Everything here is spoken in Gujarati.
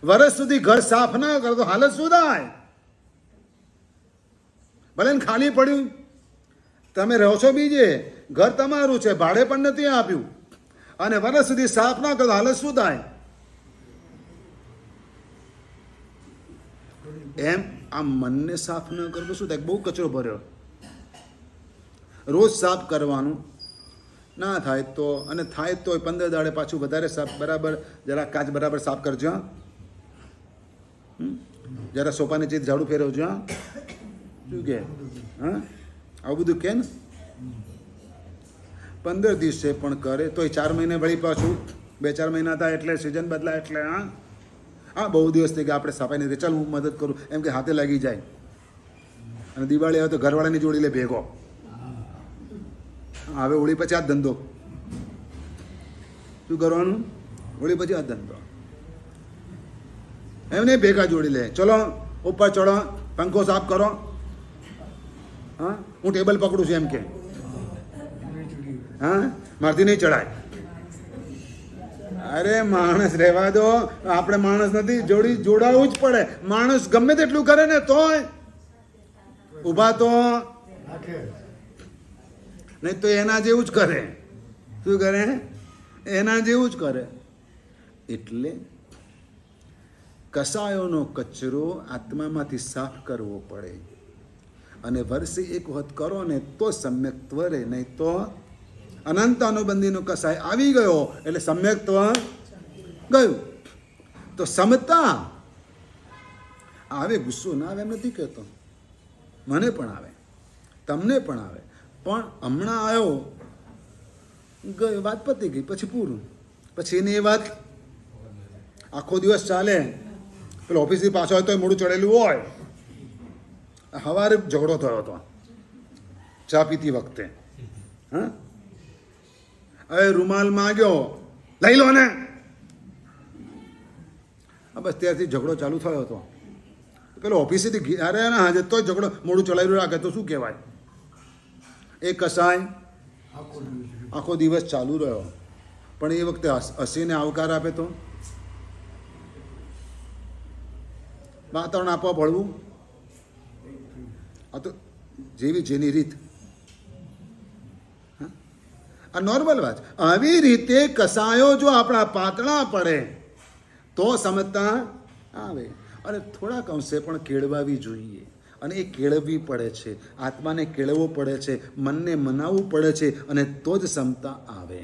વર્ષ સુધી ઘર સાફ ના કરો તો હાલત શું થાય? ભલે ને ખાલી પડ્યું, તમે રહો છો બીજે, ઘર તમારું છે, ભાડે પણ નથી આપ્યું, અને વર્ષ સુધી સાફ ના કરો તો હાલત શું થાય? એમ આ મનને સાફ ન કરવું શું થાય? બહુ કચરો ભર્યો, રોજ સાફ કરવાનું. ના થાય તો, અને થાય તો 15 દાડે પાછું વધારે સાફ, બરાબર જરા કાચ બરાબર સાફ કરજો. જરા સોફાની ચીજ ઝાડુ ફેરવજો. શું કે? હા, આવું બધું કે ને 15 દિવસે પણ કરે તોય 4 મહિને વળી પાછું 2-4 મહિના થાય એટલે સિઝન બદલાય એટલે હા બહુ દિવસ થઈ ગયા આપણે સફાઈ નથી, ચાલ હું મદદ કરું એમ કે હાથે લાગી જાય. અને દિવાળી આવે તો ઘરવાળાની જોડી લે ભેગો. હવે હોળી પછી આ ધંધો શું કરવાનું? હોળી પછી આ ધંધો એમ નહીં, ભેગા જોડી લે. ચલો ઉપર ચડો, પંખો સાફ કરો. હા, હું ટેબલ પકડું છું એમ કે હા મારથી નહીં ચડાય. અરે માણસ રહેવા દો, આપણે માણસ નથી, જોડાવું જ પડે. માણસ ગમે તેટલું કરે ને તોય ઊભા તો નહીં તો એના જેવું જ કરે. શું કરે? એના જેવું જ કરે. એટલે કસાયોનો કચરો આત્મામાંથી સાફ કરવો પડે, અને વર્ષે એક વખત કરો ને તો સમ્યક્ત્વ રહે, નહીં તો અનંત અનુબંધીનો કસાય આવી ગયો એટલે સમ્યક્ત્વ ગયું. તો સમતા આવે, ગુસ્સો ના આવે એમ નથી કહેતો, મને પણ આવે, તમને પણ આવે, પણ હમણાં આવ્યો ગયો, વાત પતી ગઈ, પછી પૂરું. પછી એની એ વાત આખો દિવસ ચાલે. પેલો ઓફિસથી પાછો હોય તો મોડું ચડેલું હોય, સવારે ઝઘડો થયો હતો ચા પીતી વખતે. હા, હવે રૂમાલ માંગ્યો, લઈ લો ને. બસ ત્યારથી ઝઘડો ચાલુ થયો હતો. પેલો ઓફિસેથી અરે ના હાજર તો ઝઘડો મોડું ચલાવી રાખે તો શું કહેવાય? એ કસાય આખો દિવસ ચાલુ રહ્યો. પણ એ વખતે હસીને આવકાર આપે તો વાતાવરણ આપવા ભળવું. આ તો જેવી જેની રીત, આ નોર્મલ વાત. આવી રીતે કસાયો જો આપણા પાતળા પડે તો સમજતા આવે, અને થોડાક અંશે પણ કેળવાવી જોઈએ. અને એ કેળવવી પડે છે, આત્માને કેળવવો પડે છે, મનને મનાવવું પડે છે, અને તો જ ક્ષમતા આવે.